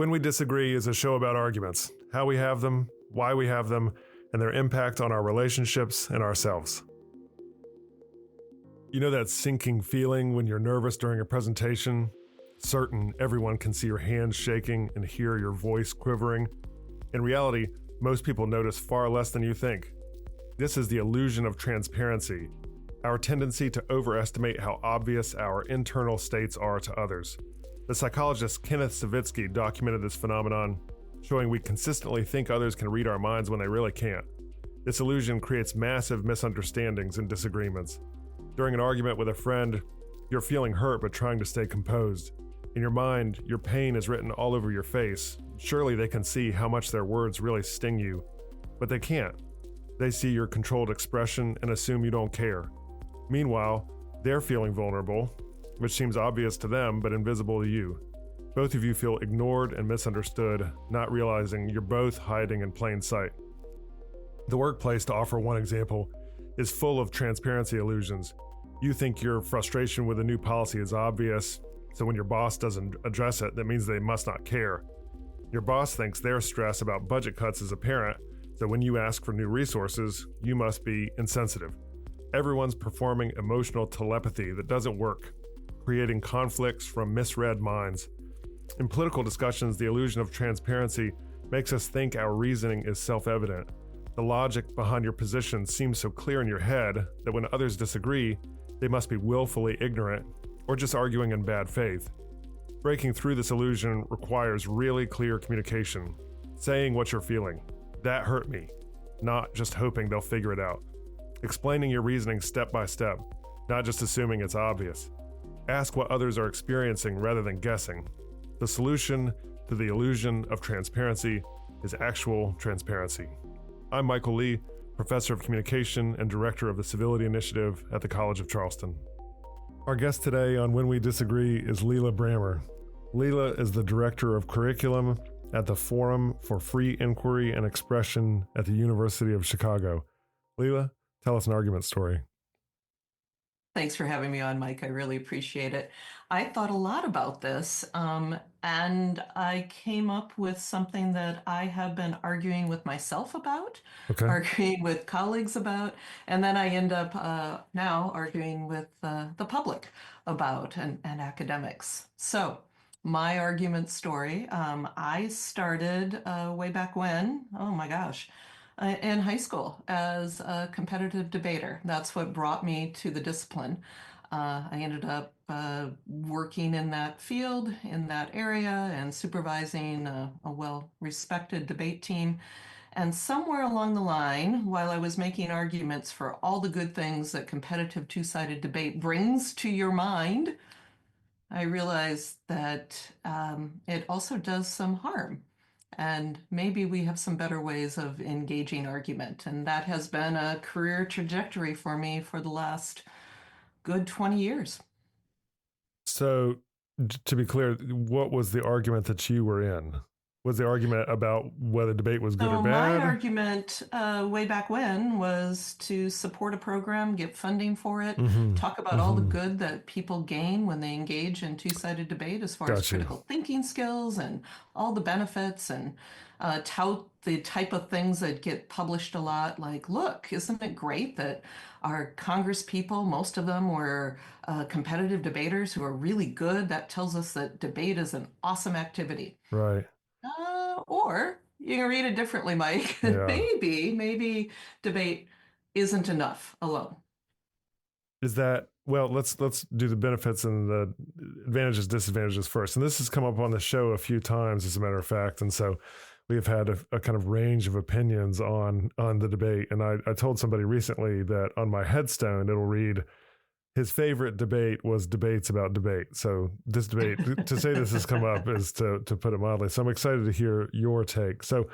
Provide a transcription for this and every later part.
When We Disagree is a show about arguments, how we have them, why we have them, and their impact on our relationships and ourselves. You know that sinking feeling when you're nervous during a presentation, certain everyone can see your hands shaking and hear your voice quivering? In reality, most people notice far less than you think. This is the illusion of transparency, our tendency to overestimate how obvious our internal states are to others. The psychologist Kenneth Savitsky documented this phenomenon, showing we consistently think others can read our minds when they really can't. This illusion creates massive misunderstandings and disagreements. During an argument with a friend, you're feeling hurt but trying to stay composed. In your mind, your pain is written all over your face. Surely they can see how much their words really sting you, but they can't. They see your controlled expression and assume you don't care. Meanwhile, they're feeling vulnerable, which seems obvious to them but invisible to you. Both of you feel ignored and misunderstood, not realizing you're both hiding in plain sight. The workplace, to offer one example, is full of transparency illusions. You think your frustration with a new policy is obvious, so when your boss doesn't address it, that means they must not care. Your boss thinks their stress about budget cuts is apparent, so when you ask for new resources, you must be insensitive. Everyone's performing emotional telepathy that doesn't work, creating conflicts from misread minds. In political discussions, the illusion of transparency makes us think our reasoning is self-evident. The logic behind your position seems so clear in your head that when others disagree, they must be willfully ignorant or just arguing in bad faith. Breaking through this illusion requires really clear communication, saying what you're feeling. That hurt me, not just hoping they'll figure it out. Explaining your reasoning step by step, not just assuming it's obvious. Ask what others are experiencing rather than guessing. The solution to the illusion of transparency is actual transparency. I'm Michael Lee, Professor of Communication and Director of the Civility Initiative at the College of Charleston. Our guest today on When We Disagree is Leela Brammer. Leela is the Director of Curriculum at the Forum for Free Inquiry and Expression at the University of Chicago. Leela, tell us an argument story. Thanks for having me on, Mike. I really appreciate it. I thought a lot about this, and I came up with something that I have been arguing with myself about, Okay. arguing with colleagues about, and then I end up now arguing with the public about and academics. So my argument story, I started way back when, oh my gosh, in high school as a competitive debater. That's what brought me to the discipline. I ended up working in that field, in that area, and supervising a well-respected debate team. And somewhere along the line, while I was making arguments for all the good things that competitive two-sided debate brings to your mind, I realized that it also does some harm. And maybe we have some better ways of engaging argument. And that has been a career trajectory for me for the last good 20 years. So, to be clear, what was the argument that you were in? Was the argument about whether debate was good or bad? My argument way back when was to support a program, get funding for it, talk about all the good that people gain when they engage in two-sided debate as far as critical thinking skills and all the benefits, and tout the type of things that get published a lot, like, look, isn't it great that our Congress people, most of them were competitive debaters who are really good? That tells us that debate is an awesome activity. Right. Or you can read it differently, Mike. Yeah. Maybe debate isn't enough alone. Is that, well, let's do the benefits and the advantages, disadvantages first. And this has come up on the show a few times, as a matter of fact. And so we've had a kind of range of opinions on the debate. And I told somebody recently that on my headstone, it'll read, his favorite debate was debates about debate. So this debate, to say this has come up is to put it mildly. So I'm excited to hear your take. So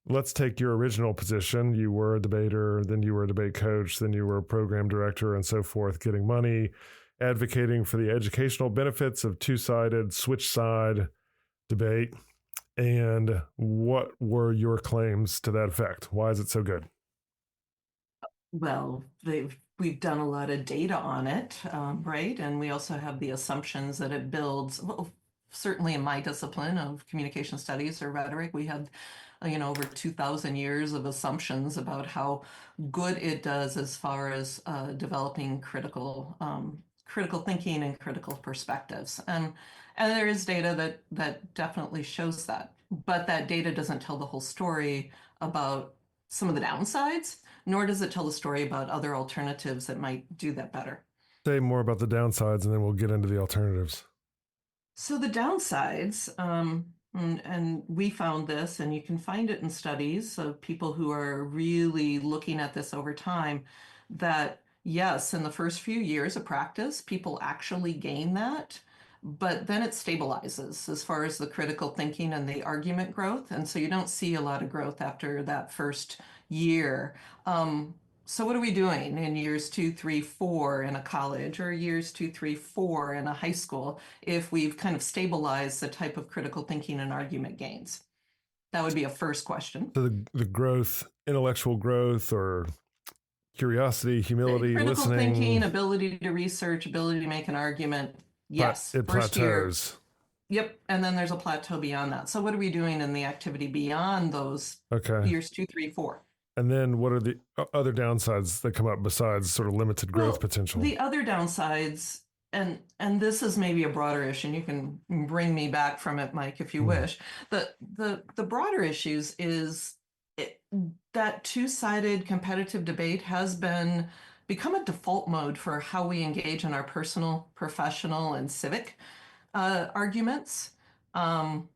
let's take your original position. You were a debater, then you were a debate coach, then you were a program director and so forth, getting money, advocating for the educational benefits of two-sided, switch-side debate. And what were your claims to that effect? Why is it so good? Well, we've done a lot of data on it, right? And we also have the assumptions that it builds. Well, certainly in my discipline of communication studies or rhetoric, we have, over 2,000 years of assumptions about how good it does as far as developing critical thinking and critical perspectives. And there is data that definitely shows that. But that data doesn't tell the whole story about some of the downsides, nor does it tell the story about other alternatives that might do that better. Say more about the downsides, and then we'll get into the alternatives. So the downsides, and we found this, and you can find it in studies of people who are really looking at this over time, that yes, in the first few years of practice, people actually gain that, but then it stabilizes as far as the critical thinking and the argument growth. And so you don't see a lot of growth after that first year. So what are we doing in years 2, 3, 4 in a college, or years 2, 3, 4 in a high school if we've kind of stabilized the type of critical thinking and argument gains? That would be a first question. So the growth, intellectual growth, or curiosity, humility, Critical listening, thinking, ability to research, ability to make an argument. Yes. it First year. plateaus. Yep. And then there's a plateau beyond that. So what are we doing in the activity beyond those Okay. years 2, 3, 4? And then what are the other downsides that come up besides sort of limited growth potential? The other downsides, and this is maybe a broader issue, and you can bring me back from it, Mike, if you wish. The broader issues is that two-sided competitive debate has become a default mode for how we engage in our personal, professional, and civic arguments. And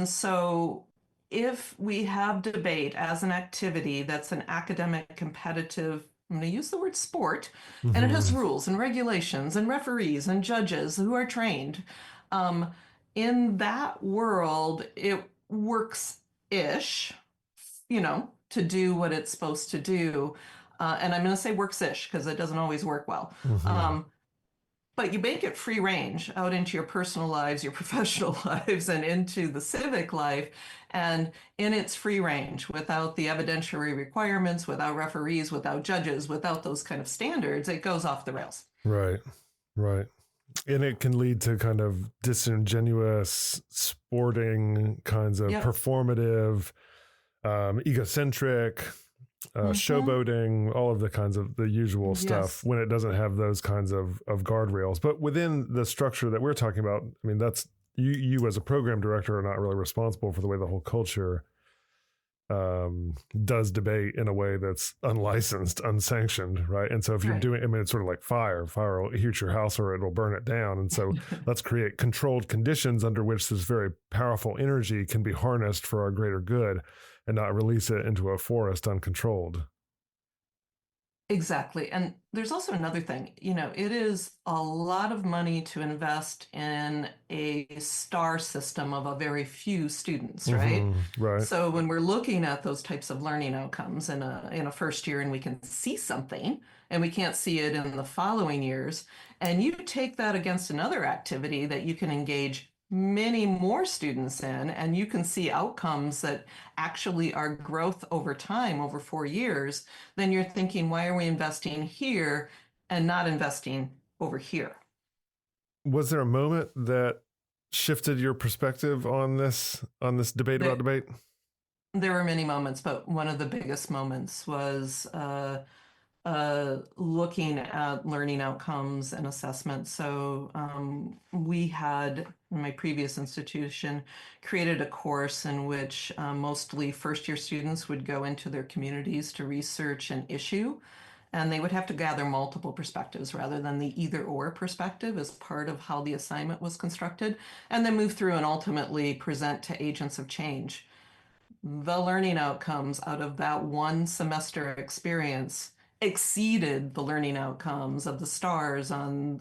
so if we have debate as an activity that's an academic, competitive, I'm going to use the word sport, and it has rules and regulations and referees and judges who are trained. In that world, it works-ish, to do what it's supposed to do. And I'm going to say works-ish because it doesn't always work well. But you make it free range out into your personal lives, your professional lives, and into the civic life. And in its free range, without the evidentiary requirements, without referees, without judges, without those kind of standards, it goes off the rails. Right. And it can lead to kind of disingenuous, sporting kinds of performative, egocentric, showboating, all of the kinds of the usual stuff when it doesn't have those kinds of guardrails. But within the structure that we're talking about, I mean, that's you as a program director are not really responsible for the way the whole culture does debate in a way that's unlicensed, unsanctioned, right? And so if you're doing, I mean, it's sort of like fire will heat your house or it'll burn it down. And so let's create controlled conditions under which this very powerful energy can be harnessed for our greater good and not release it into a forest uncontrolled. Exactly. And there's also another thing, it is a lot of money to invest in a star system of a very few students, right? Right. So when we're looking at those types of learning outcomes in a first year and we can see something and we can't see it in the following years, and you take that against another activity that you can engage many more students in, and you can see outcomes that actually are growth over time, over 4 years, then you're thinking, why are we investing here and not investing over here? Was there a moment that shifted your perspective on this debate about debate? There were many moments, but one of the biggest moments was looking at learning outcomes and assessment. So we had, in my previous institution, created a course in which mostly first-year students would go into their communities to research an issue, and they would have to gather multiple perspectives rather than the either-or perspective as part of how the assignment was constructed, and then move through and ultimately present to agents of change. The learning outcomes out of that one semester experience exceeded the learning outcomes of the stars on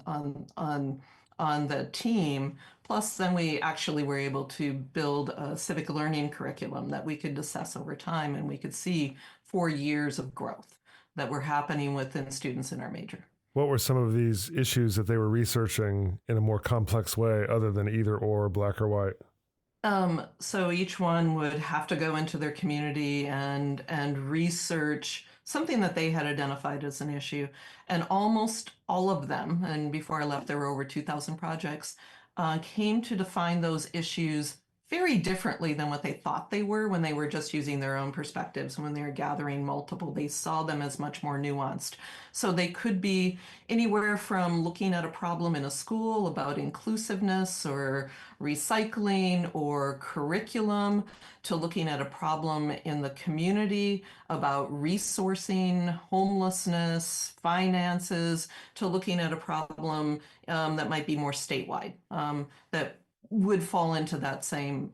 the team. Plus, then we actually were able to build a civic learning curriculum that we could assess over time, and we could see 4 years of growth that were happening within students in our major. What were some of these issues that they were researching in a more complex way other than either or, black or white? So each one would have to go into their community and research something that they had identified as an issue. And almost all of them, and before I left, there were over 2,000 projects, came to define those issues very differently than what they thought they were when they were just using their own perspectives. When they were gathering multiple, they saw them as much more nuanced. So they could be anywhere from looking at a problem in a school about inclusiveness or recycling or curriculum to looking at a problem in the community about resourcing, homelessness, finances, to looking at a problem that might be more statewide, that would fall into that same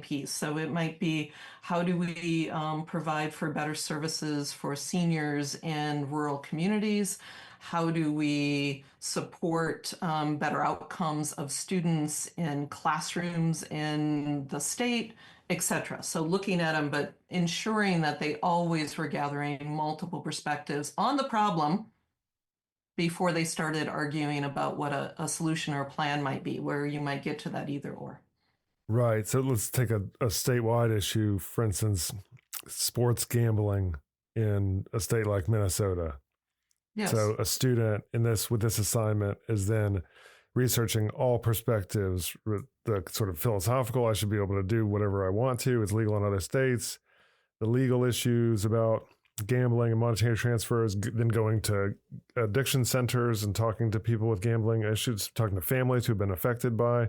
piece. So it might be, how do we provide for better services for seniors in rural communities? How do we support better outcomes of students in classrooms in the state, etc. So looking at them, but ensuring that they always were gathering multiple perspectives on the problem before they started arguing about what a solution or a plan might be, where you might get to that either or. Right. So let's take a statewide issue, for instance, sports gambling in a state like Minnesota. Yes. So a student with this assignment is then researching all perspectives, the sort of philosophical, I should be able to do whatever I want to, it's legal in other states, the legal issues about gambling and monetary transfers, then going to addiction centers and talking to people with gambling issues, talking to families who've been affected by.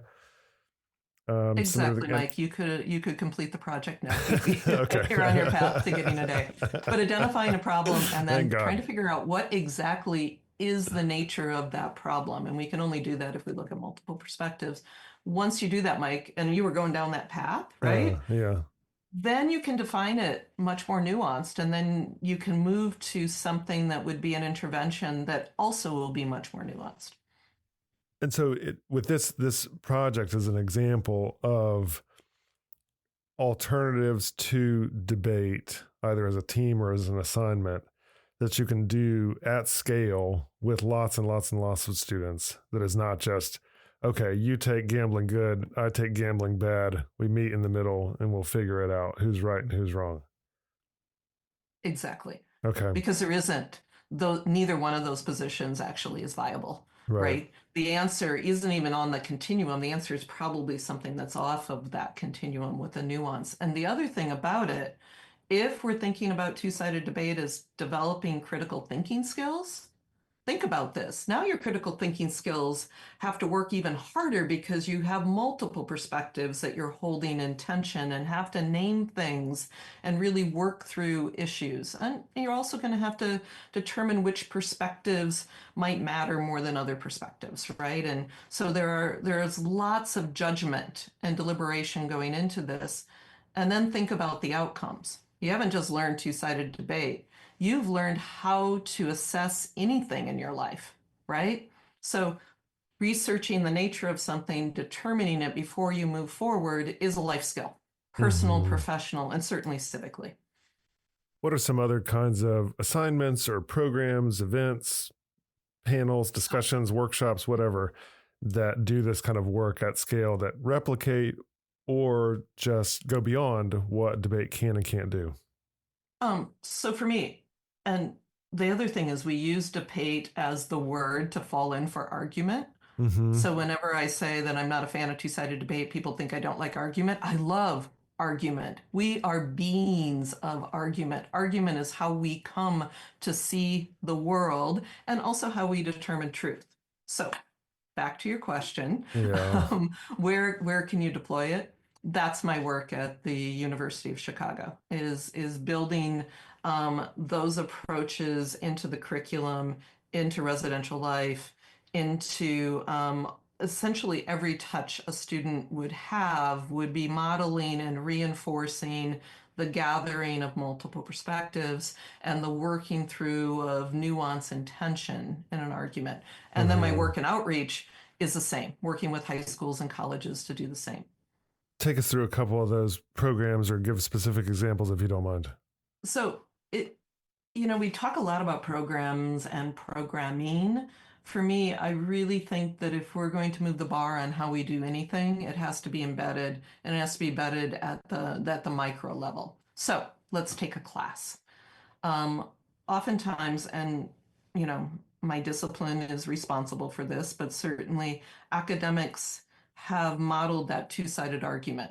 Exactly, Mike. You could complete the project now. Okay. You're on your path to getting a day. But identifying a problem and then Thank God. trying to figure out what exactly is the nature of that problem. And we can only do that if we look at multiple perspectives. Once you do that, Mike, and you were going down that path, right? Yeah. Then you can define it much more nuanced, and then you can move to something that would be an intervention that also will be much more nuanced. And so with this project as an example of alternatives to debate, either as a team or as an assignment, that you can do at scale with lots and lots and lots of students, that is not just, okay, you take gambling good, I take gambling bad, we meet in the middle and we'll figure it out, who's right and who's wrong. Exactly. Okay. Because there isn't, though, neither one of those positions actually is viable. Right. The answer isn't even on the continuum. The answer is probably something that's off of that continuum with a nuance. And the other thing about it, if we're thinking about two-sided debate as developing critical thinking skills, think about this. Now your critical thinking skills have to work even harder because you have multiple perspectives that you're holding in tension and have to name things and really work through issues. And you're also going to have to determine which perspectives might matter more than other perspectives, right? And so there's lots of judgment and deliberation going into this. And then think about the outcomes. You haven't just learned two-sided debate. You've learned how to assess anything in your life, right? So researching the nature of something, determining it before you move forward is a life skill, personal, professional, and certainly civically. What are some other kinds of assignments or programs, events, panels, discussions, workshops, whatever, that do this kind of work at scale, that replicate or just go beyond what debate can and can't do? So for me, and the other thing is we use debate as the word to fall in for argument. So whenever I say that I'm not a fan of two-sided debate, people think I don't like argument. I love argument. We are beings of argument. Argument is how we come to see the world and also how we determine truth. So back to your question, where can you deploy it? That's my work at the University of Chicago, is building those approaches into the curriculum, into residential life, into essentially every touch a student would have would be modeling and reinforcing the gathering of multiple perspectives and the working through of nuance and tension in an argument. And then my work in outreach is the same, working with high schools and colleges to do the same. Take us through a couple of those programs or give specific examples if you don't mind. So we talk a lot about programs and programming. For me, I really think that if we're going to move the bar on how we do anything, it has to be embedded, and it has to be embedded at the micro level. So let's take a class. Oftentimes, and my discipline is responsible for this, but certainly academics have modeled that two-sided argument.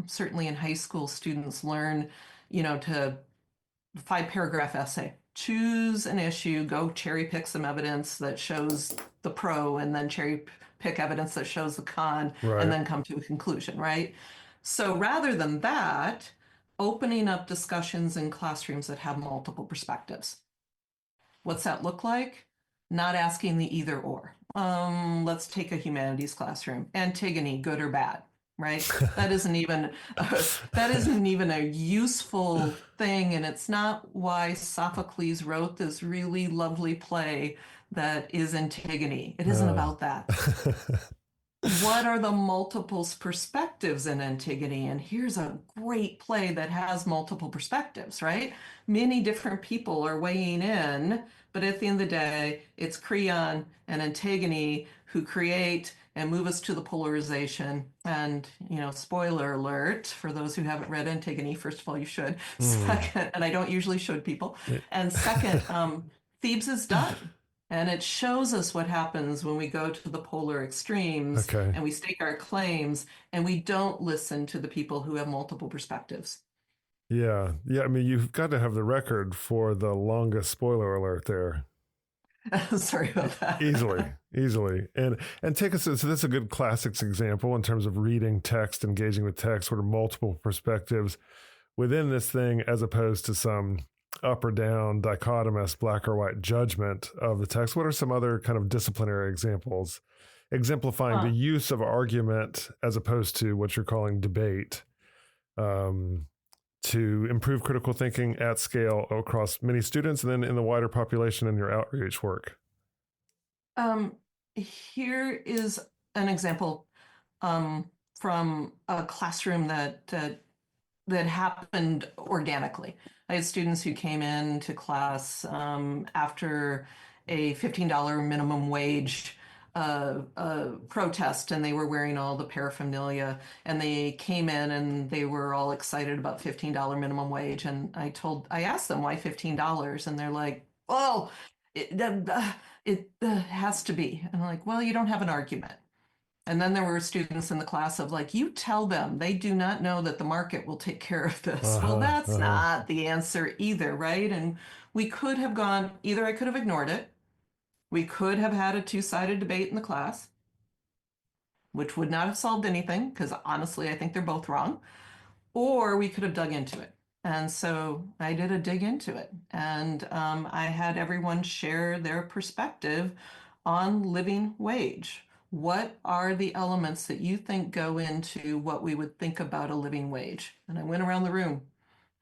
Certainly in high school, students learn, to 5-paragraph essay. Choose an issue, go cherry pick some evidence that shows the pro, and then cherry pick evidence that shows the con, Right. and then come to a conclusion, right? So rather than that, opening up discussions in classrooms that have multiple perspectives. What's that look like? Not asking the either or. Let's take a humanities classroom. Antigone, good or bad, right? That isn't even a useful thing, and it's not why Sophocles wrote this really lovely play that is Antigone. It isn't about that. What are the multiple perspectives in Antigone? And here's a great play that has multiple perspectives, right? Many different people are weighing in, but at the end of the day, it's Creon and Antigone who create and move us to the polarization. And, spoiler alert, for those who haven't read Antigone, first of all, you should. Second, and I don't usually show people. And second, Thebes is done. And it shows us what happens when we go to the polar extremes and we stake our claims and we don't listen to the people who have multiple perspectives. Yeah. I mean, you've got to have the record for the longest spoiler alert there. Sorry about that. Easily. And take us, so this is a good classics example in terms of reading text, engaging with text, what are multiple perspectives within this thing, as opposed to some up or down, dichotomous, black or white judgment of the text. What are some other kind of disciplinary examples exemplifying the use of argument as opposed to what you're calling debate to improve critical thinking at scale across many students and then in the wider population in your outreach work? Here is an example from a classroom that happened organically. I had students who came into class after a $15 minimum wage protest, and they were wearing all the paraphernalia, and they came in and they were all excited about $15 minimum wage. And I asked them why $15, and they're like, well, it has to be. And I'm like, well, you don't have an argument. And then there were students in the class of like, you tell them, they do not know that the market will take care of this. Well, that's not the answer either, right? And we could have gone, either I could have ignored it, we could have had a two-sided debate in the class, which would not have solved anything, because honestly, I think they're both wrong, or we could have dug into it. And so I did a dig into it, and I had everyone share their perspective on living wage. What are the elements that you think go into what we would think about a living wage? And I went around the room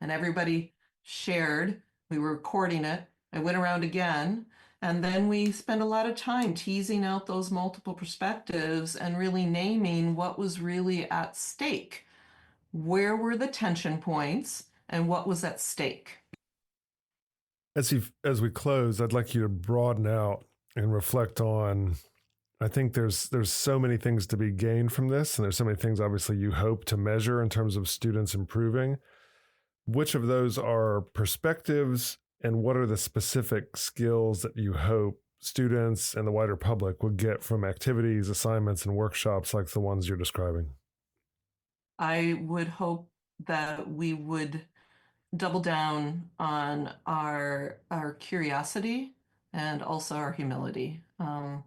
and everybody shared. We were recording it. I went around again, and then we spent a lot of time teasing out those multiple perspectives and really naming what was really at stake. Where were the tension points and what was at stake? As we close, I'd like you to broaden out and reflect on, I think there's so many things to be gained from this, and there's so many things obviously you hope to measure in terms of students improving. Which of those are perspectives, and what are the specific skills that you hope students and the wider public would get from activities, assignments, and workshops like the ones you're describing? I would hope that we would double down on our curiosity and also our humility. I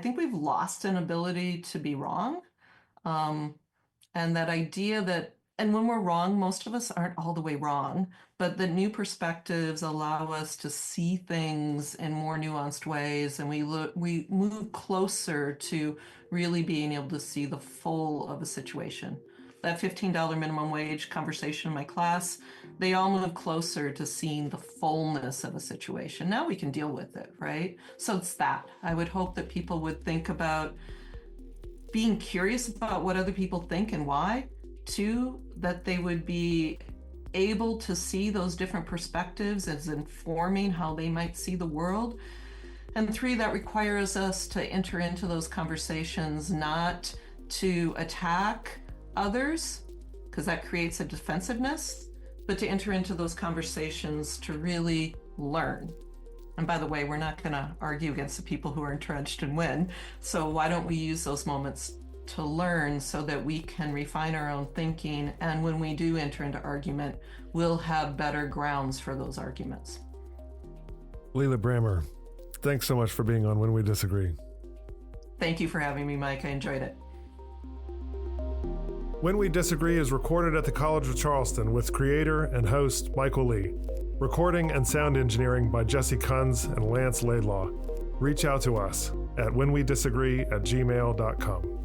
think we've lost an ability to be wrong. And that idea that, and when we're wrong, most of us aren't all the way wrong, but the new perspectives allow us to see things in more nuanced ways, and we move closer to really being able to see the full of a situation. That $15 minimum wage conversation in my class, they all move closer to seeing the fullness of a situation. Now we can deal with it, right? So it's that. I would hope that people would think about being curious about what other people think and why. Two, that they would be able to see those different perspectives as informing how they might see the world. And three, that requires us to enter into those conversations not to attack others, because that creates a defensiveness, but to enter into those conversations to really learn. And by the way, we're not going to argue against the people who are entrenched and win. So why don't we use those moments to learn so that we can refine our own thinking? And when we do enter into argument, we'll have better grounds for those arguments. Leila Brammer, thanks so much for being on When We Disagree. Thank you for having me, Mike. I enjoyed it. When We Disagree is recorded at the College of Charleston with creator and host Michael Lee. Recording and sound engineering by Jesse Kunz and Lance Laidlaw. Reach out to us at whenwedisagree@gmail.com.